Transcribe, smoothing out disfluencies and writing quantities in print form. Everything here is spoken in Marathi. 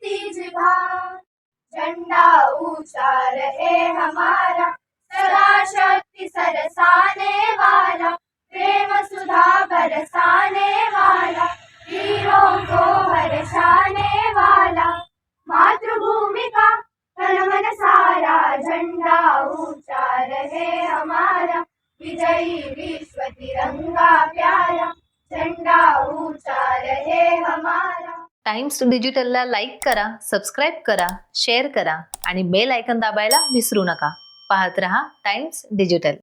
तीज भाव। झंडा ऊंचा रहे हमारा, सदा शक्ति सरसाने वाला, प्रेम सुधा बरसाने वाला, वीरों को हर्षाने वाला। मातृभूमि का तन मन सारा, झंडा ऊंचा रहे हमारा, विजयी विश्व तिरंगा प्यारा, झंडा ऊंचा रहे हमारा। टाइम्स डिजिटलला लाईक करा, सबस्क्राईब करा, शेअर करा आणि बेल आयकॉन दाबायला विसरू नका. पाहत रहा टाइम्स डिजिटल.